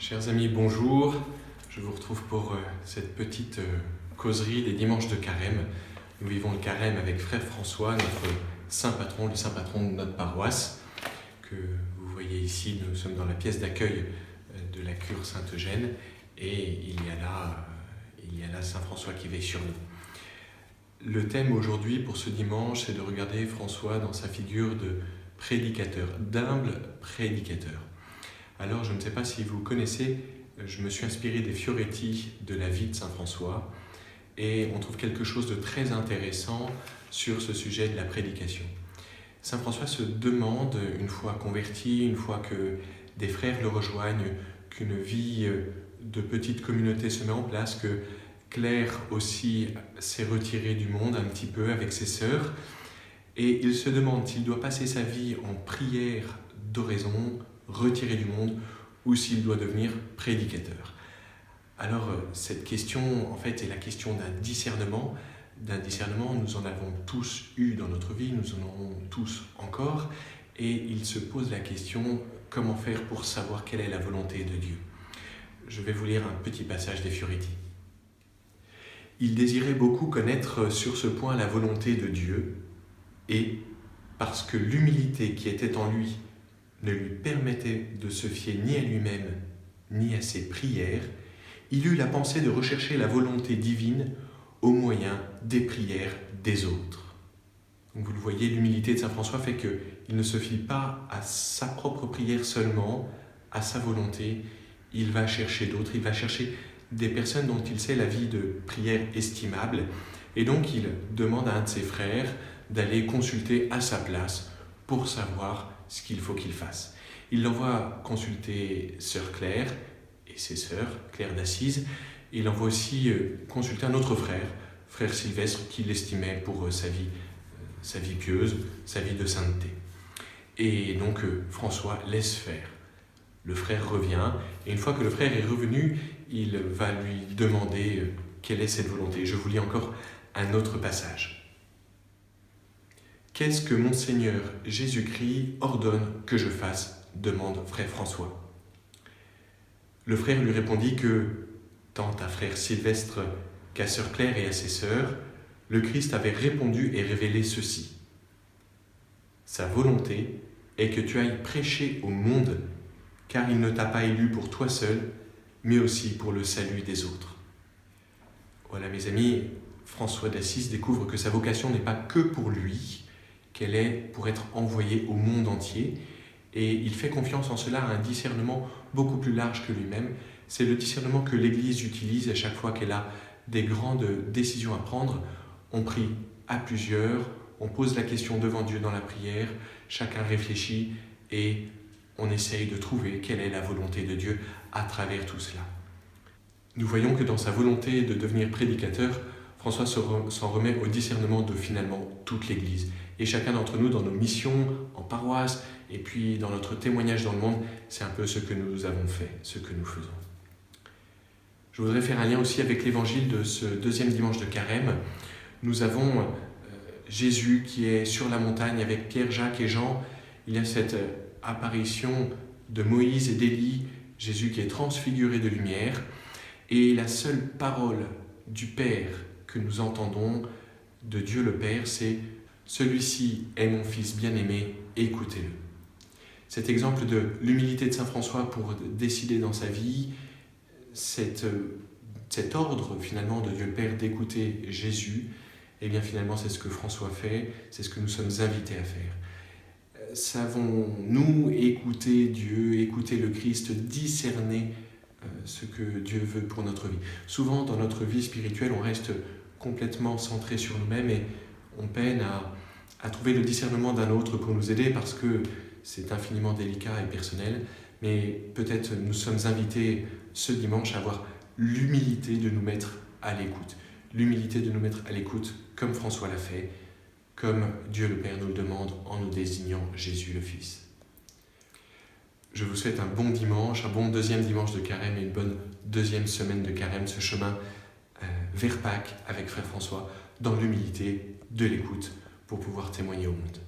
Chers amis, bonjour. Je vous retrouve pour cette petite causerie des dimanches de carême. Nous vivons le carême avec frère François, notre saint patron, le saint patron de notre paroisse, que vous voyez ici. Nous sommes dans la pièce d'accueil de la cure Saint-Eugène et il y a là saint François qui veille sur nous. Le thème aujourd'hui pour ce dimanche, c'est de regarder François dans sa figure de prédicateur, d'humble prédicateur. Alors, je ne sais pas si vous connaissez, je me suis inspiré des Fioretti de la vie de saint François et on trouve quelque chose de très intéressant sur ce sujet de la prédication. Saint François se demande, une fois converti, une fois que des frères le rejoignent, qu'une vie de petite communauté se met en place, que Claire aussi s'est retirée du monde un petit peu avec ses sœurs, et il se demande s'il doit passer sa vie en prière d'oraison, retiré du monde, ou s'il doit devenir prédicateur. Alors cette question en fait est la question d'un discernement. Nous en avons tous eu dans notre vie, nous en avons tous encore, et il se pose la question comment faire pour savoir quelle est la volonté de Dieu. Je vais vous lire un petit passage des Fioretti. Il désirait beaucoup connaître sur ce point la volonté de Dieu, et parce que l'humilité qui était en lui ne lui permettait de se fier ni à lui-même, ni à ses prières, il eut la pensée de rechercher la volonté divine au moyen des prières des autres. Donc vous le voyez, l'humilité de saint François fait qu'il ne se fie pas à sa propre prière seulement, à sa volonté, il va chercher d'autres, il va chercher des personnes dont il sait la vie de prière estimable, et donc il demande à un de ses frères d'aller consulter à sa place pour savoir ce qu'il faut qu'il fasse. Il l'envoie consulter sœur Claire et ses sœurs, Claire d'Assise. Il envoie aussi consulter un autre frère, frère Sylvestre, qu'il estimait pour sa vie pieuse, sa vie de sainteté. Et donc François laisse faire. Le frère revient, et une fois que le frère est revenu, il va lui demander quelle est cette volonté. Je vous lis encore un autre passage. « Qu'est-ce que mon Seigneur Jésus-Christ ordonne que je fasse ?» demande frère François. Le frère lui répondit que, tant à frère Sylvestre qu'à sœur Claire et à ses sœurs, le Christ avait répondu et révélé ceci. « Sa volonté est que tu ailles prêcher au monde, car il ne t'a pas élu pour toi seul, mais aussi pour le salut des autres. » Voilà, mes amis, François d'Assise découvre que sa vocation n'est pas que pour lui, qu'elle est pour être envoyée au monde entier, et il fait confiance en cela à un discernement beaucoup plus large que lui-même. C'est le discernement que l'Église utilise à chaque fois qu'elle a des grandes décisions à prendre. On prie à plusieurs, on pose la question devant Dieu dans la prière, chacun réfléchit et on essaye de trouver quelle est la volonté de Dieu à travers tout cela. Nous voyons que dans sa volonté de devenir prédicateur, François s'en remet au discernement de finalement toute l'Église. Et chacun d'entre nous, dans nos missions, en paroisse, et puis dans notre témoignage dans le monde, c'est un peu ce que nous avons fait, ce que nous faisons. Je voudrais faire un lien aussi avec l'évangile de ce deuxième dimanche de carême. Nous avons Jésus qui est sur la montagne avec Pierre, Jacques et Jean. Il y a cette apparition de Moïse et d'Élie, Jésus qui est transfiguré de lumière. Et la seule parole du Père que nous entendons de Dieu le Père, c'est « Celui-ci est mon Fils bien-aimé, écoutez-le ». Cet exemple de l'humilité de saint François pour décider dans sa vie, cet ordre finalement de Dieu le Père d'écouter Jésus, eh bien finalement c'est ce que François fait, c'est ce que nous sommes invités à faire. Savons-nous écouter Dieu, écouter le Christ, discerner ce que Dieu veut pour notre vie? Souvent dans notre vie spirituelle, on reste complètement centré sur nous-mêmes et on peine à trouver le discernement d'un autre pour nous aider parce que c'est infiniment délicat et personnel, mais peut-être nous sommes invités ce dimanche à avoir l'humilité de nous mettre à l'écoute. L'humilité de nous mettre à l'écoute comme François l'a fait, comme Dieu le Père nous le demande en nous désignant Jésus le Fils. Je vous souhaite un bon dimanche, un bon deuxième dimanche de carême et une bonne deuxième semaine de carême, ce chemin vers Pâques avec frère François, dans l'humilité de l'écoute pour pouvoir témoigner au monde.